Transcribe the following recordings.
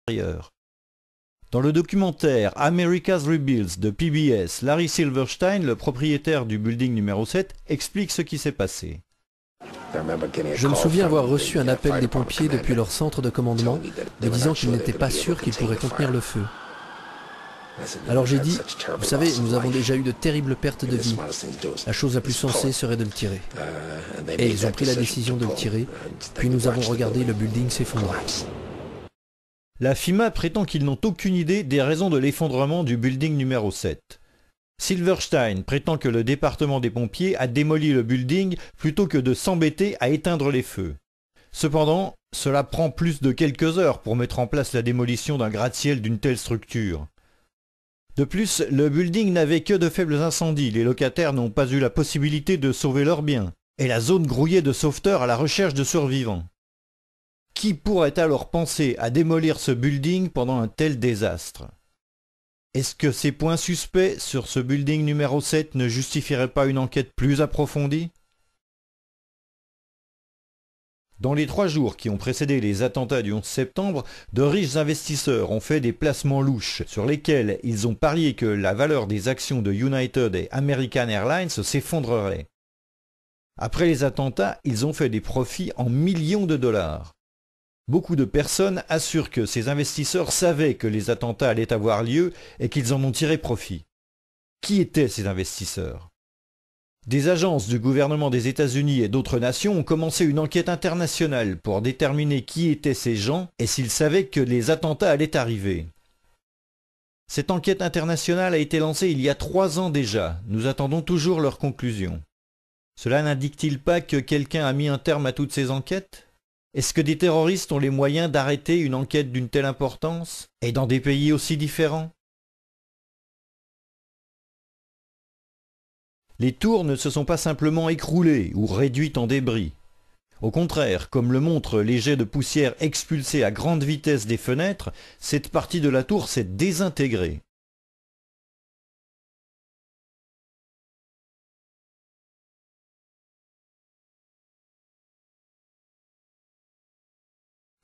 l'intérieur. Dans le documentaire America's Rebuilds de PBS, Larry Silverstein, le propriétaire du building numéro 7, explique ce qui s'est passé. Je me souviens avoir reçu un appel des pompiers depuis leur centre de commandement, me disant qu'ils n'étaient pas sûrs qu'ils pourraient contenir le feu. Alors j'ai dit, vous savez, nous avons déjà eu de terribles pertes de vie. La chose la plus sensée serait de le tirer. Et ils ont pris la décision de le tirer, puis nous avons regardé le building s'effondrer. La FEMA prétend qu'ils n'ont aucune idée des raisons de l'effondrement du building numéro 7. Silverstein prétend que le département des pompiers a démoli le building plutôt que de s'embêter à éteindre les feux. Cependant, cela prend plus de quelques heures pour mettre en place la démolition d'un gratte-ciel d'une telle structure. De plus, le building n'avait que de faibles incendies, les locataires n'ont pas eu la possibilité de sauver leurs biens, et la zone grouillait de sauveteurs à la recherche de survivants. Qui pourrait alors penser à démolir ce building pendant un tel désastre? Est-ce que ces points suspects sur ce building numéro 7 ne justifieraient pas une enquête plus approfondie? Dans les 3 jours qui ont précédé les attentats du 11 septembre, de riches investisseurs ont fait des placements louches sur lesquels ils ont parié que la valeur des actions de United et American Airlines s'effondrerait. Après les attentats, ils ont fait des profits en millions de dollars. Beaucoup de personnes assurent que ces investisseurs savaient que les attentats allaient avoir lieu et qu'ils en ont tiré profit. Qui étaient ces investisseurs? Des agences du gouvernement des États-Unis et d'autres nations ont commencé une enquête internationale pour déterminer qui étaient ces gens et s'ils savaient que les attentats allaient arriver. Cette enquête internationale a été lancée il y a 3 ans déjà. Nous attendons toujours leurs conclusions. Cela n'indique-t-il pas que quelqu'un a mis un terme à toutes ces enquêtes? Est-ce que des terroristes ont les moyens d'arrêter une enquête d'une telle importance, et dans des pays aussi différents? Les tours ne se sont pas simplement écroulées ou réduites en débris. Au contraire, comme le montrent les jets de poussière expulsés à grande vitesse des fenêtres, cette partie de la tour s'est désintégrée.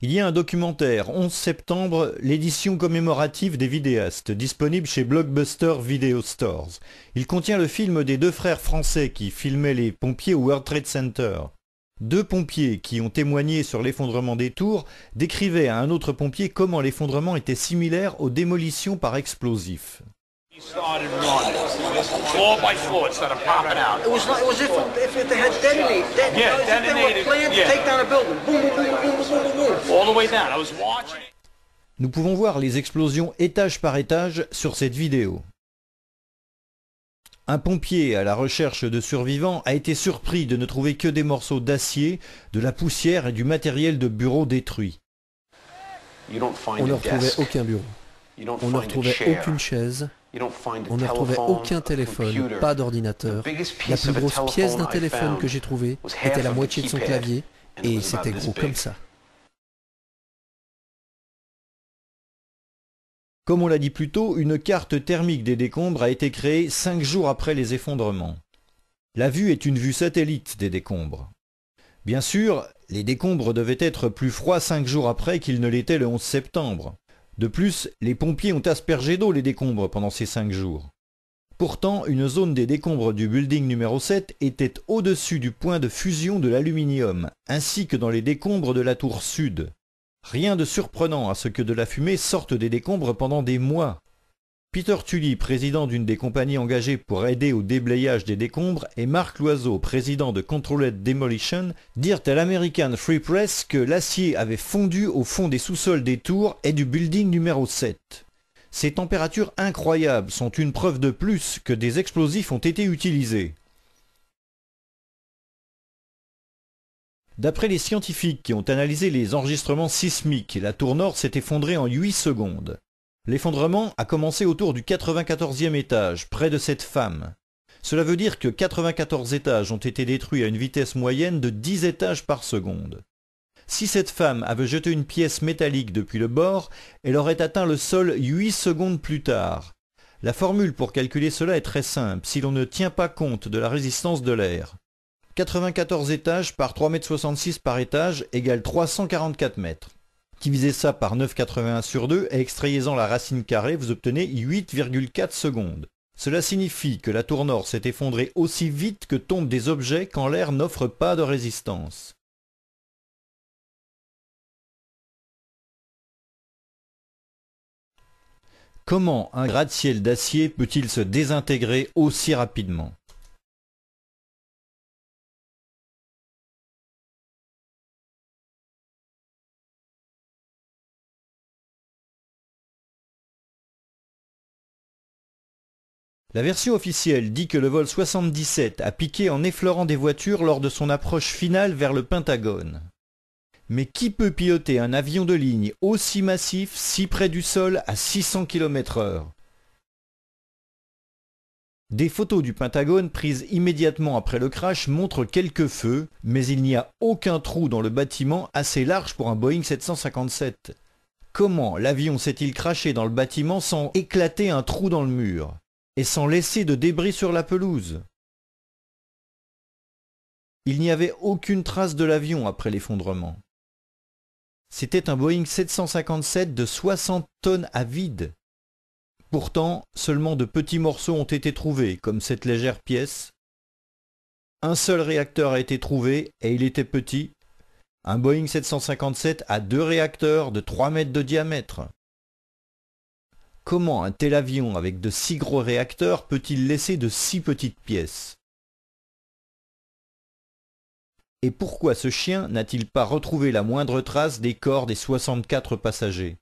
Il y a un documentaire, 11 septembre, l'édition commémorative des vidéastes, disponible chez Blockbuster Video Stores. Il contient le film des 2 frères français qui filmaient les pompiers au World Trade Center. 2 pompiers qui ont témoigné sur l'effondrement des tours décrivaient à un autre pompier comment l'effondrement était similaire aux démolitions par explosifs. Floor by floor, it started popping out. It was if they had detonated. Yeah, As if they were detonated, planned yeah. to take down a building. Boom, boom, boom, boom, boom, boom, boom, boom. All the way down. I was watching. Nous pouvons voir les explosions étage par étage sur cette vidéo. Un pompier à la recherche de survivants a été surpris de ne trouver que des morceaux d'acier, de la poussière et du matériel de bureau détruit. On ne retrouvait aucun bureau. On ne retrouvait aucune chaise. On ne retrouvait aucun téléphone, pas d'ordinateur. La plus grosse pièce d'un téléphone que j'ai trouvée était la moitié de son clavier, et c'était gros comme ça. Comme on l'a dit plus tôt, une carte thermique des décombres a été créée 5 jours après les effondrements. La vue est une vue satellite des décombres. Bien sûr, les décombres devaient être plus froids 5 jours après qu'ils ne l'étaient le 11 septembre. De plus, les pompiers ont aspergé d'eau les décombres pendant ces 5 jours. Pourtant, une zone des décombres du building numéro 7 était au-dessus du point de fusion de l'aluminium, ainsi que dans les décombres de la tour sud. Rien de surprenant à ce que de la fumée sorte des décombres pendant des mois. Peter Tully, président d'une des compagnies engagées pour aider au déblayage des décombres, et Marc Loiseau, président de Controlled Demolition, dirent à l'American Free Press que l'acier avait fondu au fond des sous-sols des tours et du building numéro 7. Ces températures incroyables sont une preuve de plus que des explosifs ont été utilisés. D'après les scientifiques qui ont analysé les enregistrements sismiques, la tour nord s'est effondrée en 8 secondes. L'effondrement a commencé autour du 94e étage, près de cette femme. Cela veut dire que 94 étages ont été détruits à une vitesse moyenne de 10 étages par seconde. Si cette femme avait jeté une pièce métallique depuis le bord, elle aurait atteint le sol 8 secondes plus tard. La formule pour calculer cela est très simple, si l'on ne tient pas compte de la résistance de l'air. 94 étages par 3,66 m par étage égale 344 mètres. Divisez ça par 9,81 sur 2 et extrayez-en la racine carrée, vous obtenez 8,4 secondes. Cela signifie que la tour nord s'est effondrée aussi vite que tombent des objets quand l'air n'offre pas de résistance. Comment un gratte-ciel d'acier peut-il se désintégrer aussi rapidement ? La version officielle dit que le vol 77 a piqué en effleurant des voitures lors de son approche finale vers le Pentagone. Mais qui peut piloter un avion de ligne aussi massif, si près du sol, à 600 km/h ? Des photos du Pentagone prises immédiatement après le crash montrent quelques feux, mais il n'y a aucun trou dans le bâtiment assez large pour un Boeing 757. Comment l'avion s'est-il crashé dans le bâtiment sans éclater un trou dans le mur ? Et sans laisser de débris sur la pelouse. Il n'y avait aucune trace de l'avion après l'effondrement. C'était un Boeing 757 de 60 tonnes à vide. Pourtant, seulement de petits morceaux ont été trouvés, comme cette légère pièce. Un seul réacteur a été trouvé, et il était petit. Un Boeing 757 a 2 réacteurs de 3 mètres de diamètre. Comment un tel avion avec de si gros réacteurs peut-il laisser de si petites pièces ? Et pourquoi ce chien n'a-t-il pas retrouvé la moindre trace des corps des 64 passagers ?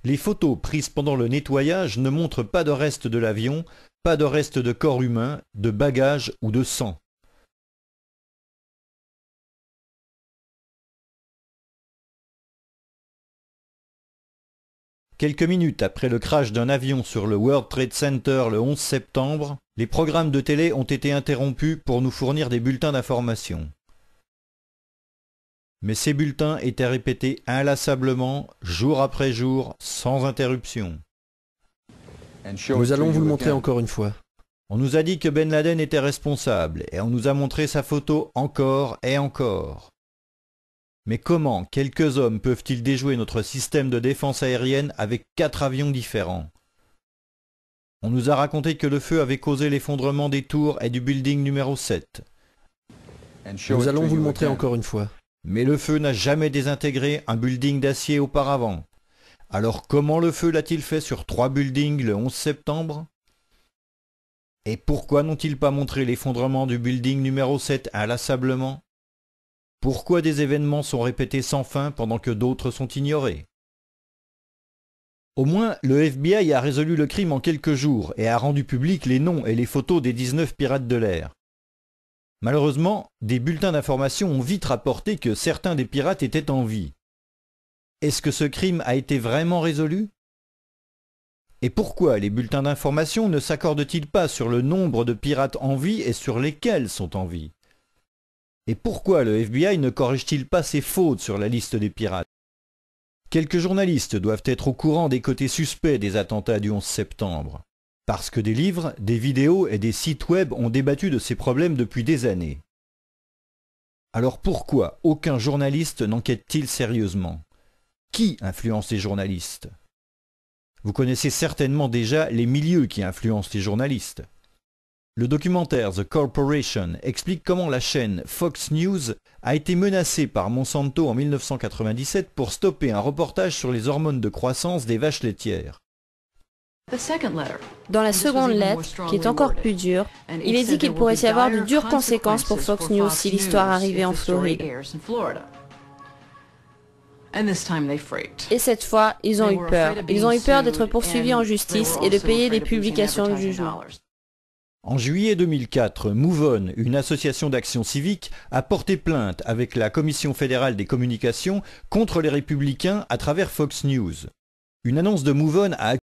Les photos prises pendant le nettoyage ne montrent pas de reste de l'avion, pas de reste de corps humain, de bagages ou de sang. Quelques minutes après le crash d'un avion sur le World Trade Center le 11 septembre, les programmes de télé ont été interrompus pour nous fournir des bulletins d'information. Mais ces bulletins étaient répétés inlassablement, jour après jour, sans interruption. Nous allons vous le montrer encore une fois. On nous a dit que Ben Laden était responsable, et on nous a montré sa photo encore et encore. Mais comment quelques hommes peuvent-ils déjouer notre système de défense aérienne avec 4 avions différents ? On nous a raconté que le feu avait causé l'effondrement des tours et du building numéro 7. Nous allons vous le montrer encore une fois. Mais le feu n'a jamais désintégré un building d'acier auparavant. Alors comment le feu l'a-t-il fait sur 3 buildings le 11 septembre ? Et pourquoi n'ont-ils pas montré l'effondrement du building numéro 7 inlassablement ? Pourquoi des événements sont répétés sans fin pendant que d'autres sont ignorés ? Au moins, le FBI a résolu le crime en quelques jours et a rendu public les noms et les photos des 19 pirates de l'air. Malheureusement, des bulletins d'information ont vite rapporté que certains des pirates étaient en vie. Est-ce que ce crime a été vraiment résolu ? Et pourquoi les bulletins d'information ne s'accordent-ils pas sur le nombre de pirates en vie et sur lesquels sont en vie ? Et pourquoi le FBI ne corrige-t-il pas ses fautes sur la liste des pirates ? Quelques journalistes doivent être au courant des côtés suspects des attentats du 11 septembre. Parce que des livres, des vidéos et des sites web ont débattu de ces problèmes depuis des années. Alors pourquoi aucun journaliste n'enquête-t-il sérieusement ? Qui influence les journalistes ? Vous connaissez certainement déjà les milieux qui influencent les journalistes. Le documentaire The Corporation explique comment la chaîne Fox News a été menacée par Monsanto en 1997 pour stopper un reportage sur les hormones de croissance des vaches laitières. Dans la seconde lettre, qui est encore plus dure, il est dit qu'il pourrait y avoir de dures conséquences pour Fox News si l'histoire arrivait en Floride. Et cette fois, ils ont eu peur. Ils ont eu peur d'être poursuivis en justice et de payer les publications de jugement. En juillet 2004, MoveOn, une association d'action civique, a porté plainte avec la Commission fédérale des communications contre les républicains à travers Fox News. Une annonce de MoveOn a